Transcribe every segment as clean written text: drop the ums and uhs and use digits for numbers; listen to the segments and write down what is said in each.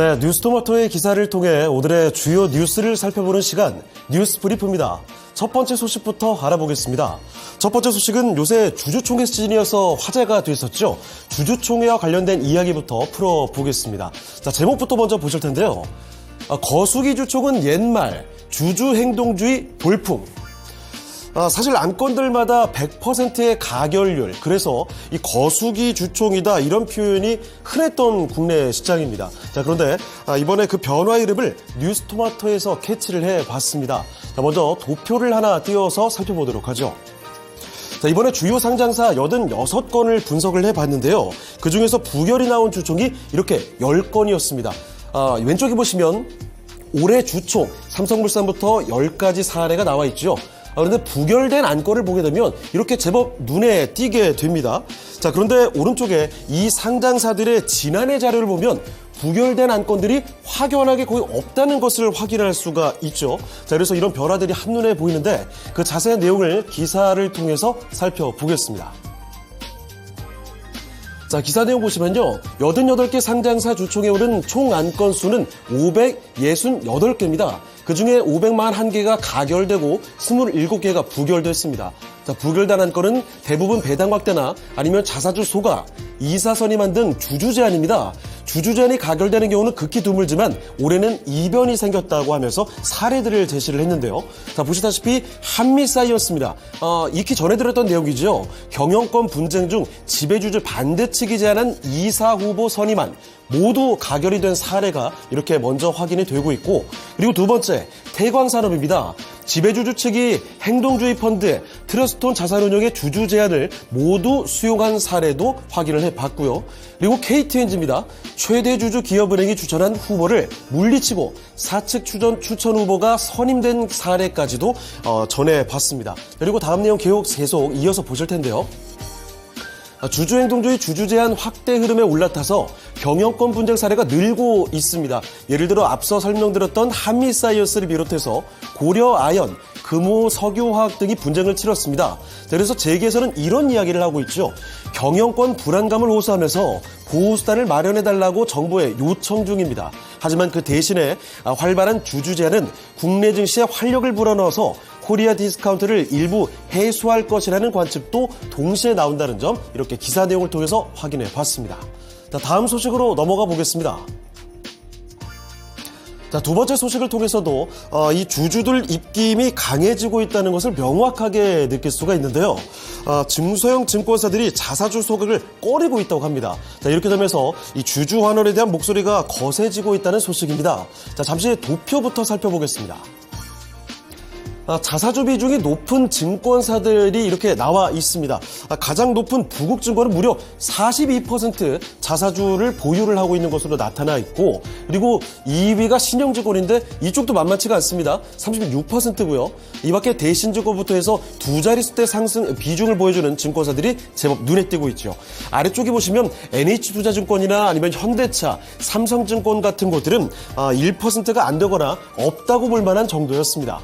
네, 뉴스토마토의 기사를 통해 오늘의 주요 뉴스를 살펴보는 시간, 뉴스 브리프입니다. 첫 번째 소식부터 알아보겠습니다. 첫 번째 소식은 요새 주주총회 시즌이어서 화제가 됐었죠. 주주총회와 관련된 이야기부터 풀어보겠습니다. 자, 제목부터 먼저 보실 텐데요. 거수기 주총은 옛말, 주주행동주의 돌풍. 사실 안건들마다 100%의 가결률, 그래서 이 거수기 주총이다 이런 표현이 흔했던 국내 시장입니다. 자, 그런데 이번에 그 변화 이름을 뉴스토마토에서 캐치를 해봤습니다. 자, 먼저 도표를 하나 띄워서 살펴보도록 하죠. 자, 이번에 주요 상장사 86건을 분석을 해봤는데요. 그중에서 부결이 나온 주총이 이렇게 10건이었습니다. 왼쪽에 보시면 올해 주총, 삼성물산부터 10가지 사례가 나와 있죠. 그런데 부결된 안건을 보게 되면 이렇게 제법 눈에 띄게 됩니다. 자, 그런데 오른쪽에 이 상장사들의 지난해 자료를 보면 부결된 안건들이 확연하게 거의 없다는 것을 확인할 수가 있죠. 자, 그래서 이런 변화들이 한눈에 보이는데 그 자세한 내용을 기사를 통해서 살펴보겠습니다. 자, 기사 내용 보시면요. 88개 상장사 주총에 오른 총 안건 수는 568개입니다. 그중에 541개가 가결되고 27개가 부결됐습니다. 자, 부결된 안건은 대부분 배당 확대나 아니면 자사주 소각, 이사 선임 등 주주 제한입니다. 주주 제한이 가결되는 경우는 극히 드물지만 올해는 이변이 생겼다고 하면서 사례들을 제시를 했는데요. 자, 보시다시피 한미사이언스입니다. 익히 전해드렸던 내용이죠. 경영권 분쟁 중 지배주주 반대측이 제안한 이사 후보 선임안 모두 가결이 된 사례가 이렇게 먼저 확인이 되고 있고, 그리고 두 번째 태광산업입니다. 지배주주 측이 행동주의 펀드, 트러스톤 자산운용의 주주 제안을 모두 수용한 사례도 확인을 해봤고요. 그리고 KTNG입니다. 최대 주주 기업은행이 추천한 후보를 물리치고 사측 추천 후보가 선임된 사례까지도 전해봤습니다. 그리고 다음 내용 계속 이어서 보실 텐데요. 주주행동주의 주주제한 확대 흐름에 올라타서 경영권 분쟁 사례가 늘고 있습니다. 예를 들어 앞서 설명드렸던 한미사이언스를 비롯해서 고려아연, 금호석유화학 등이 분쟁을 치렀습니다. 그래서 재계에서는 이런 이야기를 하고 있죠. 경영권 불안감을 호소하면서 보호수단을 마련해달라고 정부에 요청 중입니다. 하지만 그 대신에 활발한 주주 제한은 국내 증시에 활력을 불어넣어서 코리아 디스카운트를 일부 해소할 것이라는 관측도 동시에 나온다는 점, 이렇게 기사 내용을 통해서 확인해 봤습니다. 자, 다음 소식으로 넘어가 보겠습니다. 자, 두 번째 소식을 통해서도 이 주주들 입김이 강해지고 있다는 것을 명확하게 느낄 수가 있는데요. 중소형 증권사들이 자사주 소각을 꺼리고 있다고 합니다. 자, 이렇게 되면서 이 주주 환원에 대한 목소리가 거세지고 있다는 소식입니다. 자, 잠시 도표부터 살펴보겠습니다. 자사주 비중이 높은 증권사들이 이렇게 나와 있습니다. 가장 높은 부국증권은 무려 42% 자사주를 보유를 하고 있는 것으로 나타나 있고, 그리고 2위가 신영증권인데 이쪽도 만만치가 않습니다. 36%고요. 이 밖에 대신증권부터 해서 두 자릿수대 상승 비중을 보여주는 증권사들이 제법 눈에 띄고 있죠. 아래쪽에 보시면 NH투자증권이나 아니면 현대차, 삼성증권 같은 곳들은 1%가 안 되거나 없다고 볼 만한 정도였습니다.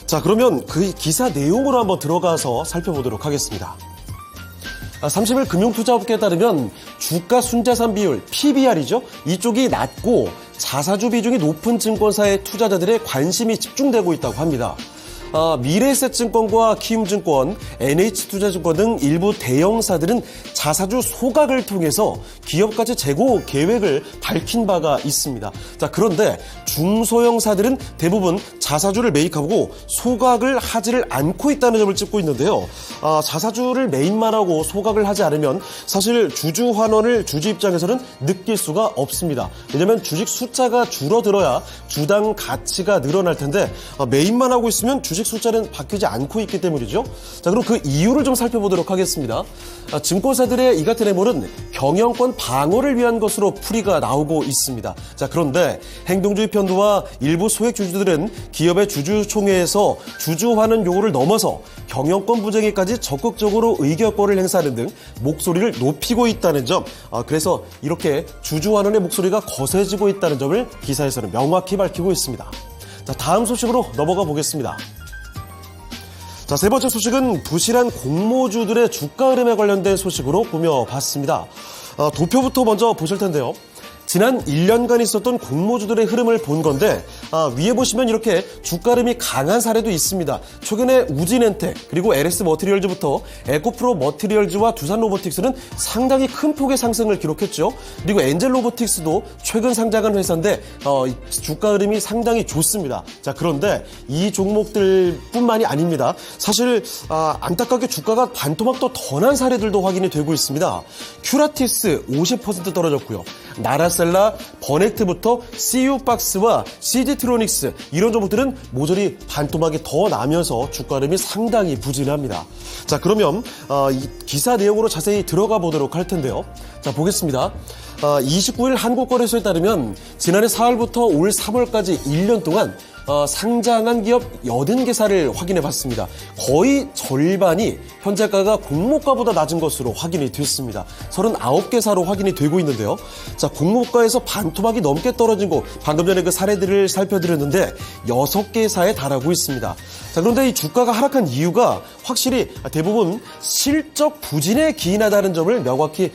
자, 그러면 그 기사 내용으로 한번 들어가서 살펴보도록 하겠습니다. 30일 금융투자업계에 따르면 주가 순자산 비율, PBR이죠. 이쪽이 낮고 자사주 비중이 높은 증권사의 투자자들의 관심이 집중되고 있다고 합니다. 미래에셋증권과 키움증권, NH투자증권 등 일부 대형사들은 자사주 소각을 통해서 기업가치 재고 계획을 밝힌 바가 있습니다. 자, 그런데 중소형사들은 대부분 자사주를 매입하고 소각을 하지를 않고 있다는 점을 짚고 있는데요. 자사주를 매입만 하고 소각을 하지 않으면 사실 주주 환원을 주주 입장에서는 느낄 수가 없습니다. 왜냐하면 주식 숫자가 줄어들어야 주당 가치가 늘어날 텐데 매입만 하고 있으면 주식 숫자는 바뀌지 않고 있기 때문이죠. 자, 그럼 그 이유를 좀 살펴보도록 하겠습니다. 증권사들의 이 같은 해몰은 경영권 방어를 위한 것으로 풀이가 나오고 있습니다. 자, 그런데 행동주의 편도와 일부 소액 주주들은 기업의 주주총회에서 주주 환원 요구를 넘어서 경영권 분쟁에까지 적극적으로 의결권을 행사하는 등 목소리를 높이고 있다는 점, 그래서 이렇게 주주 환원의 목소리가 거세지고 있다는 점을 기사에서는 명확히 밝히고 있습니다. 자, 다음 소식으로 넘어가 보겠습니다. 자, 세 번째 소식은 부실한 공모주들의 주가 흐름에 관련된 소식으로 꾸며봤습니다. 도표부터 먼저 보실 텐데요. 지난 1년간 있었던 공모주들의 흐름을 본 건데 위에 보시면 이렇게 주가 흐름이 강한 사례도 있습니다. 최근에 우진엔텍 그리고 LS 머티리얼즈부터 에코프로 머티리얼즈와 두산 로보틱스는 상당히 큰 폭의 상승을 기록했죠. 그리고 엔젤 로보틱스도 최근 상장한 회사인데 주가 흐름이 상당히 좋습니다. 자, 그런데 이 종목들뿐만이 아닙니다. 사실 안타깝게 주가가 반토막 더 난 사례들도 확인이 되고 있습니다. 큐라티스 50% 떨어졌고요. 나라셀라, 버넥트부터 CU박스와 CG트로닉스 이런 종목들은 모조리 반토막이 더 나면서 주가 흐름이 상당히 부진합니다. 자, 그러면 이 기사 내용으로 자세히 들어가 보도록 할 텐데요. 자, 보겠습니다. 29일 한국거래소에 따르면 지난해 4월부터 올 3월까지 1년 동안 상장한 기업 80개사를 확인해 봤습니다. 거의 절반이 현재가가 공모가보다 낮은 것으로 확인이 됐습니다. 39개사로 확인이 되고 있는데요. 자, 공모가에서 반토막이 넘게 떨어진 곳, 방금 전에 그 사례들을 살펴드렸는데 6개사에 달하고 있습니다. 자, 그런데 이 주가가 하락한 이유가 확실히 대부분 실적 부진에 기인하다는 점을 명확히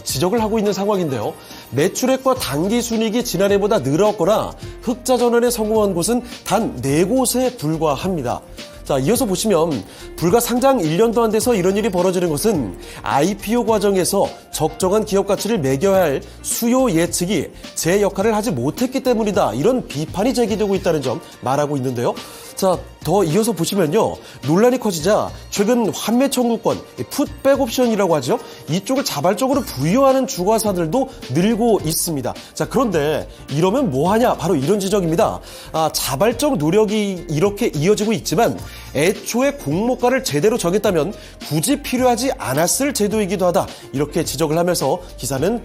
지적을 하고 있는 상황인데요. 매출액과 당기순이익이 지난해보다 늘었거나 흑자 전환에 성공한 곳은 단 4곳에 불과합니다. 자, 이어서 보시면 불과 상장 1년도 안 돼서 이런 일이 벌어지는 것은 IPO 과정에서 적정한 기업 가치를 매겨야 할 수요 예측이 제 역할을 하지 못했기 때문이다. 이런 비판이 제기되고 있다는 점 말하고 있는데요. 자, 더 이어서 보시면요. 논란이 커지자 최근 환매 청구권, 풋백 옵션이라고 하죠. 이쪽을 자발적으로 부여하는 주가사들도 늘고 있습니다. 자, 그런데 이러면 뭐하냐? 바로 이런 지적입니다. 자발적 노력이 이렇게 이어지고 있지만 애초에 공모가를 제대로 정했다면 굳이 필요하지 않았을 제도이기도 하다. 이렇게 지적을 하면서 기사는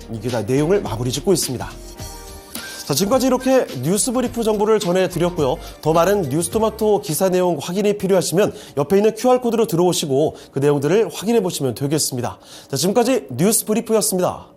내용을 마무리 짓고 있습니다. 자, 지금까지 이렇게 뉴스 브리프 정보를 전해드렸고요. 더 많은 뉴스토마토 기사 내용 확인이 필요하시면 옆에 있는 QR코드로 들어오시고 그 내용들을 확인해 보시면 되겠습니다. 자, 지금까지 뉴스 브리프였습니다.